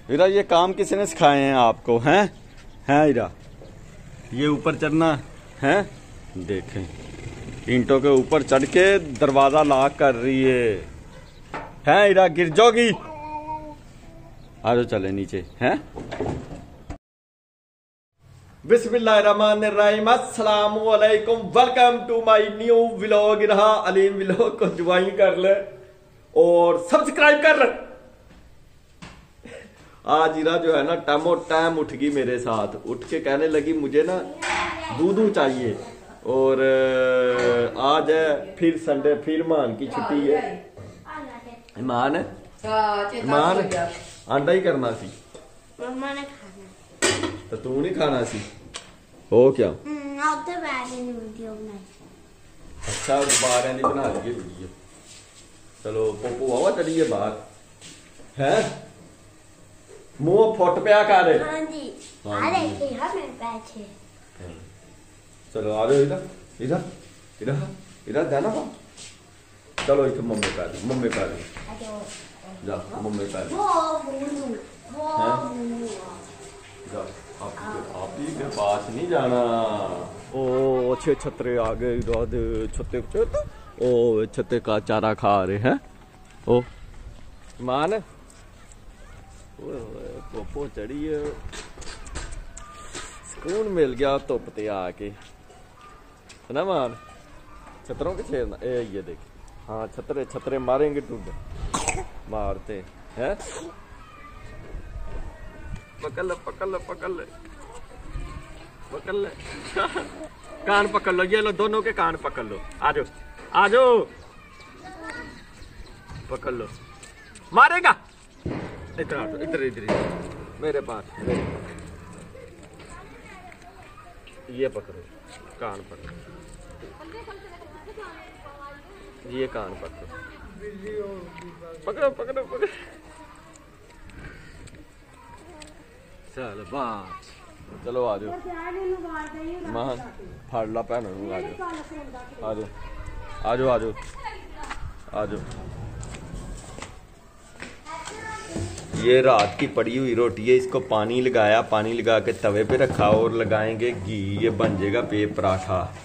हीरा ये काम किसी ने सिखाए हैं आपको? हैं हीरा, ये ऊपर चढ़ना है? देखें, ईंटों के ऊपर चढ़ के दरवाजा लॉक कर रही है हीरा, गिर जाओगी। आ जाओ चले नीचे हैं। बिस्मिल्लाहिर्रहमानिर्रहीम, अस्सलामु अलैकुम, welcome to my new vlog. रहा अलीम व्लॉग को ज्वाइन कर ले और सब्सक्राइब कर ले। आज इरा जो है ना टाइमो टाइम उठ गई मेरे साथ, उठ के कहने लगी मुझे ना दूध चाहिए। और आज है फिर संडे, फिर ईमान की छुट्टी है। ईमान अंडा ही करना सी, मम्मा ने खाना तो तू नहीं खाना सी? हो क्या? अच्छा बारह की बना लीजिए वीडियो। चलो पोपो आवा चलिए बाहर है। मुंह फुट पिया कर। हाँ जी, अरे मेरे पैसे। चलो आ जाओ इधर इधर इधर इधर देना पा। चलो इधर मम्मी पैर जा, मम्मी पैर जा। आप ही के पास नहीं जाना। ओ अच्छे छतरे आ गए, छत्ते ओ छत्ते का चारा खा रहे हैं। ओ मान पोपो चढ़ी है, सुकून मिल गया धुप ते आके, है ना मान? छतरों के छेड़ना ये देख। हाँ छतरे छतरे मारेंगे टूट मारते हैं। पकड़ ले पकड़ ले पकड़ ले पकड़ ले कान पकड़ लो, ये लो दोनों के कान पकड़ लो। आ जाओ आ जाओ, पकड़ लो। मारेगा इधर आ जाओ, इधर इधर मेरे पास ये पकड़ो, कान पकड़ो, ये कान पकड़ो, पकड़ो पकड़ो पकड़ो। चल बात, चलो आ जाओ मान, फाड़ ला भैन। आ जाओ आ जाओ आ जाओ आ जाओ आ जाओ। ये रात की पड़ी हुई रोटी है, इसको पानी लगाया, पानी लगा के तवे पे रखा और लगाएंगे घी, ये बन जाएगा पे पराठा।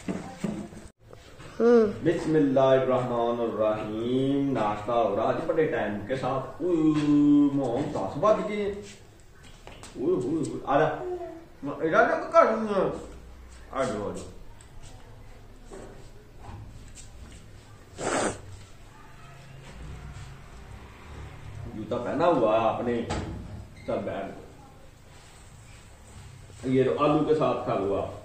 बिस्मिल्लाहिर्रहमानिर्रहीम। नाश्ता हो रहा आज बड़े टाइम के साथ। मोम 10 बज गए। आ जाओ जूता पहना हुआ है आपने, सब बैठ। ये तो आलू के साथ खा लो आप।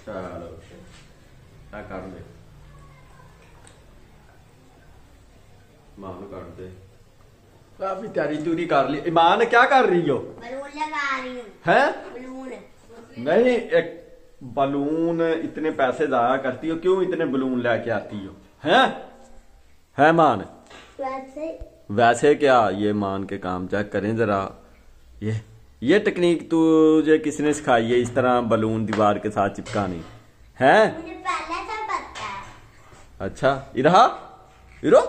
चलो क्या कर ले, मान कर दे। काफी तैयारी तूरी कर ली। ईमान क्या कर रही हो? बलून लगा रही हूँ। हैं? बलून नहीं, एक बलून इतने पैसे जाया करती हो, क्यों इतने बलून लेके आती हो? हैं मान? वैसे क्या, ये मान के काम चेक करें जरा। ये टेक्निक तुझे किसने सिखाई है, इस तरह बलून दीवार के साथ चिपकानी है? मुझे पहले से पता है। अच्छा इरा इरो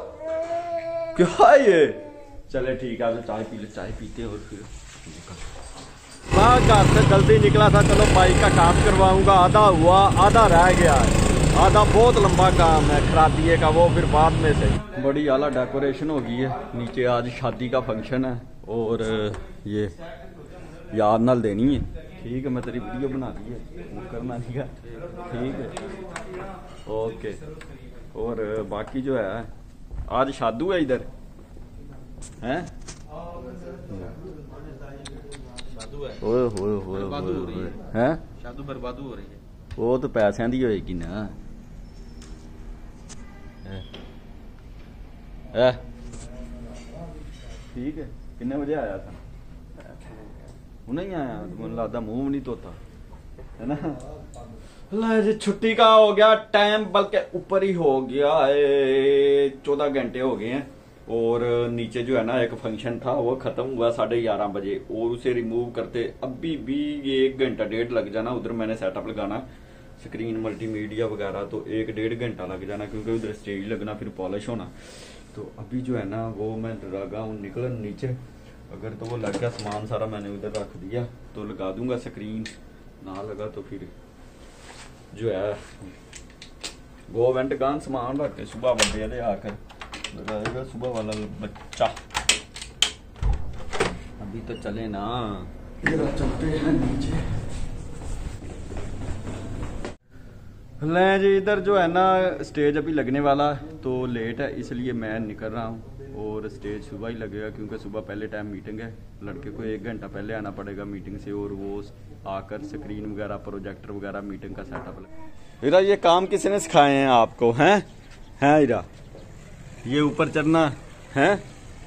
क्या है ये? चले ठीक है, तो चाय पी ले, चाय पीते और फिर घर से जल्दी निकला था। चलो बाइक का काम करवाऊंगा, आधा हुआ आधा रह गया है, आधा बहुत लंबा काम है खरादिए का, वो फिर बाद में से। बड़ी आला डेकोरेशन हो गई है नीचे, आज शादी का फंक्शन है और ये याद नाल देनी है। ठीक है, मैं तेरी वीडियो बना दी है, वो करना नहीं है। ठीक है ओके। और बाकी जो है आज शादू है इधर हैं। ओए होए होए हैं, शादू बर्बादू हो रही है। वो तो पैसों की होएगी ना। ठीक है, कितने बजे आया था? उन्हें ही आया, मुझे लगता मुंह नहीं धोता है ना। छुट्टी का हो गया टाइम, बल्कि ऊपर ही हो गया है, 14 घंटे हो गए हैं। और नीचे जो है ना एक फंक्शन था, वो खत्म हुआ 11:30 बजे, और उसे रिमूव करते अभी भी 1 घंटा 1.5 लग जाना। उधर मैंने सेटअप लगाना, स्क्रीन मल्टीमीडिया वगैरह, तो 1-1.5 घंटा लग जाना, क्योंकि उधर स्टेज लगना, फिर पॉलिश होना। तो अभी जो है ना वो मैं लगा हूँ निकल नीचे, अगर तो वो लग गया सामान सारा मैंने उधर रख दिया तो लगा दूंगा स्क्रीन, ना लगा तो फिर जो है वो वेंट गान सामान रख के सुबह बंदे दे आकर लगाएगा सुबह वाला बच्चा। अभी तो चले ना, जरा चलते हैं नीचे। ले जी इधर जो है ना स्टेज अभी लगने वाला तो लेट है इसलिए मैं निकल रहा हूँ, और स्टेज सुबह ही लगेगा क्योंकि सुबह पहले टाइम मीटिंग है, लड़के को 1 घंटा पहले आना पड़ेगा मीटिंग से, और वो आकर स्क्रीन वगैरह प्रोजेक्टर वगैरह मीटिंग का सेटअप हीरा ये काम किसने सिखाए हैं आपको? हैं हीरा ये ऊपर चढ़ना है,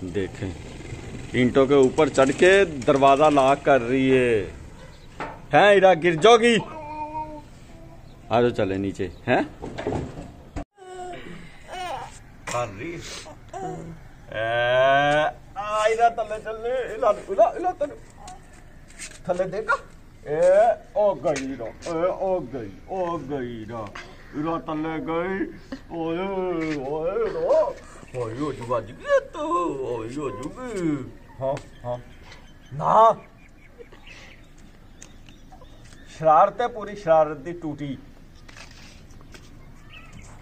देखें ईंटों के ऊपर चढ़ के दरवाजा लॉक कर रही है हीरा, गिर जाओगी। आ जाओ चले नीचे हैं कर रही हीरा तले चले इला थले देखा ओ गई रो ओ गई रो इरा तले गई ओए ओए रो ओयो जुबाज गया तो ओयो जुगी। हाँ ना शरारतें पूरी शरारती टूटी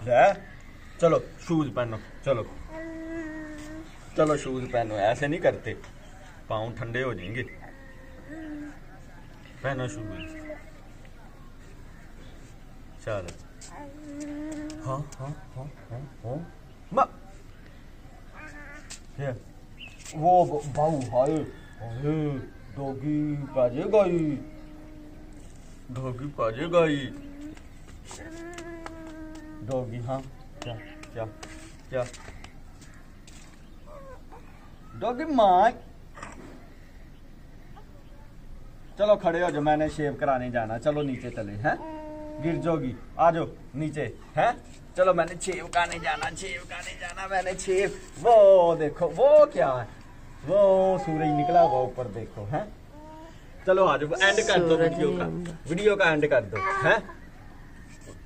है। चलो शूज पहनो, चलो शूज पहनो, ऐसे नहीं करते पाँव ठंडे हो जाएंगे, पहनो शूज। चलो हाँ वो बाऊ हाय डॉगी पाजे गई डॉगी। हाँ क्या डॉगी माँ। चलो खड़े हो जाओ, मैंने शेव कराने जाना, चलो नीचे चले हैं, गिर जाओगी, आ जाओ नीचे हैं। चलो मैंने शेव कराने जाना मैंने शेव। वो देखो वो क्या है, वो सूरज निकला हुआ ऊपर देखो हैं। चलो आ जाओ, एंड कर दो वीडियो का एंड कर दो हैं,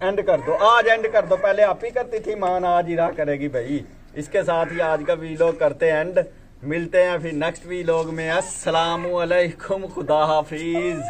एंड कर दो आज, एंड कर दो। पहले आप ही करती थी मान, आज ही रहा करेगी भाई। इसके साथ ही आज का वीलॉग करते हैं एंड, मिलते हैं फिर नेक्स्ट वीलॉग में। अस्सलामु अलैकुम, खुदा हाफिज।